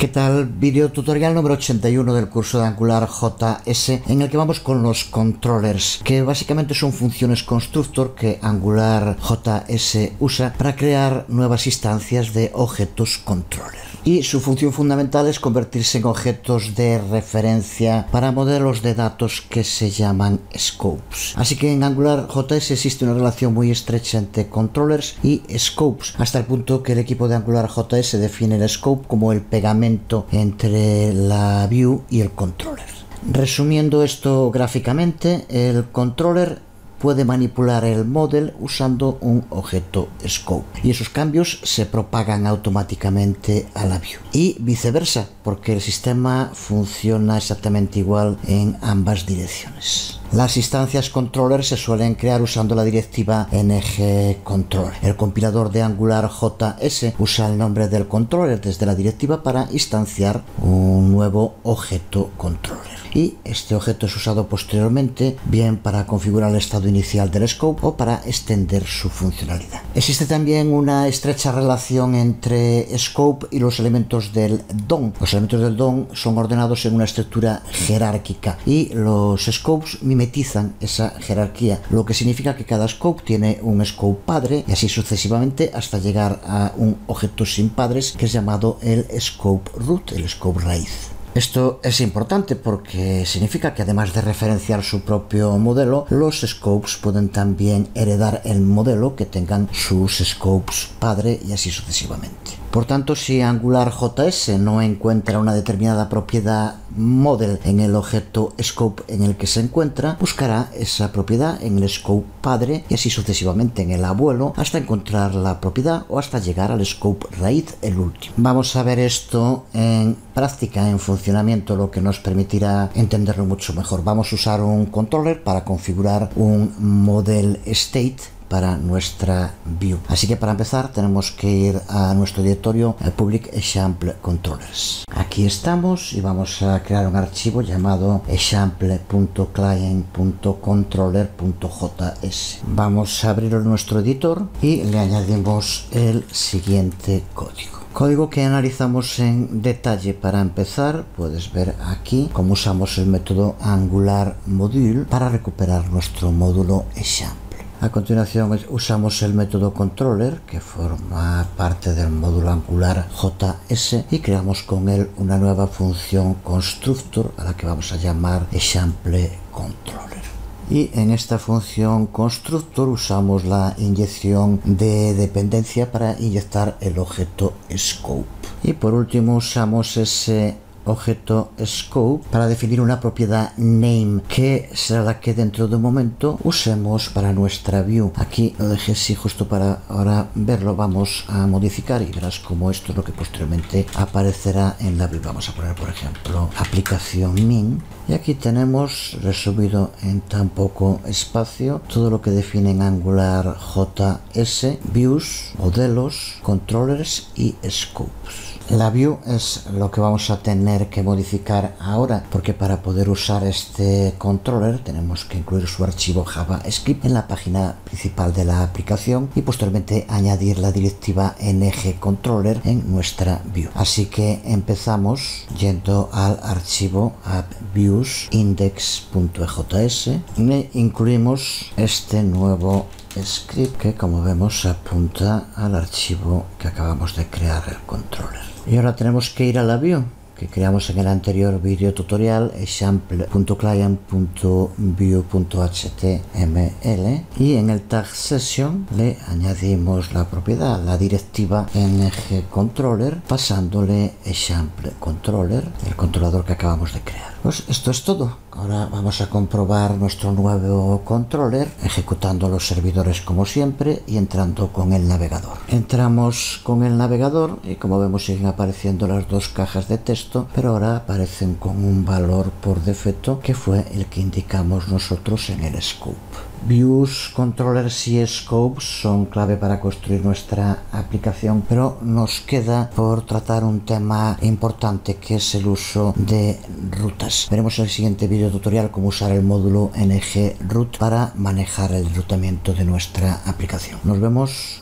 ¿Qué tal? Video tutorial número 81 del curso de Angular JS, en el que vamos con los controllers, que básicamente son funciones constructor que Angular JS usa para crear nuevas instancias de objetos controller. Y su función fundamental es convertirse en objetos de referencia para modelos de datos que se llaman scopes. Así que en Angular JS existe una relación muy estrecha entre controllers y scopes, hasta el punto que el equipo de Angular JS define el scope como el pegamento entre la view y el controller. Resumiendo esto gráficamente, el controller puede manipular el model usando un objeto scope y esos cambios se propagan automáticamente a la view y viceversa, porque el sistema funciona exactamente igual en ambas direcciones. Las instancias controller se suelen crear usando la directiva ngController. El compilador de Angular JS usa el nombre del controller desde la directiva para instanciar un nuevo objeto controller. Y este objeto es usado posteriormente bien para configurar el estado inicial del scope o para extender su funcionalidad. Existe también una estrecha relación entre scope y los elementos del DOM. Los elementos del DOM son ordenados en una estructura jerárquica y los scopes mimetizan esa jerarquía, lo que significa que cada scope tiene un scope padre y así sucesivamente hasta llegar a un objeto sin padres que es llamado el scope root, el scope raíz. Esto es importante porque significa que además de referenciar su propio modelo, los scopes pueden también heredar el modelo que tengan sus scopes padre y así sucesivamente. Por tanto, si Angular JS no encuentra una determinada propiedad model en el objeto scope en el que se encuentra, buscará esa propiedad en el scope padre y así sucesivamente en el abuelo hasta encontrar la propiedad o hasta llegar al scope raíz, el último. Vamos a ver esto en práctica, en funcionamiento, lo que nos permitirá entenderlo mucho mejor. Vamos a usar un controller para configurar un model state para nuestra view. Así que para empezar tenemos que ir a nuestro directorio public example controllers. Aquí estamos y vamos a crear un archivo llamado example.client.controller.js. Vamos a abrirlo en nuestro editor y le añadimos el siguiente código que analizamos en detalle. Para empezar, puedes ver aquí cómo usamos el método Angular Module para recuperar nuestro módulo example. A continuación usamos el método controller, que forma parte del módulo Angular JS, y creamos con él una nueva función constructor a la que vamos a llamar example controller. Y en esta función constructor usamos la inyección de dependencia para inyectar el objeto scope. Y por último usamos ese objeto scope para definir una propiedad name, que será la que dentro de un momento usemos para nuestra view. Aquí lo dejé así justo para ahora verlo. Vamos a modificar y verás cómo esto es lo que posteriormente aparecerá en la view. Vamos a poner por ejemplo aplicación min y aquí tenemos resumido en tan poco espacio todo lo que define en Angular JS: views, modelos, controllers y scopes. La view es lo que vamos a tener que modificar ahora, porque para poder usar este controller tenemos que incluir su archivo JavaScript en la página principal de la aplicación y posteriormente añadir la directiva ngController en nuestra view. Así que empezamos yendo al archivo appviews index.js y incluimos este nuevo script que, como vemos, apunta al archivo que acabamos de crear, el controller. Y ahora tenemos que ir a la view que creamos en el anterior video tutorial, example.client.view.html, y en el tag session le añadimos la propiedad, la directiva ngController, pasándole example controller, el controlador que acabamos de crear. Pues esto es todo. Ahora vamos a comprobar nuestro nuevo controller ejecutando los servidores como siempre y entrando con el navegador. Entramos con el navegador y como vemos siguen apareciendo las dos cajas de texto, pero ahora aparecen con un valor por defecto que fue el que indicamos nosotros en el scope. Views, controllers y scopes son clave para construir nuestra aplicación, pero nos queda por tratar un tema importante, que es el uso de rutas. Veremos en el siguiente video tutorial cómo usar el módulo ngRoot para manejar el enrutamiento de nuestra aplicación. Nos vemos.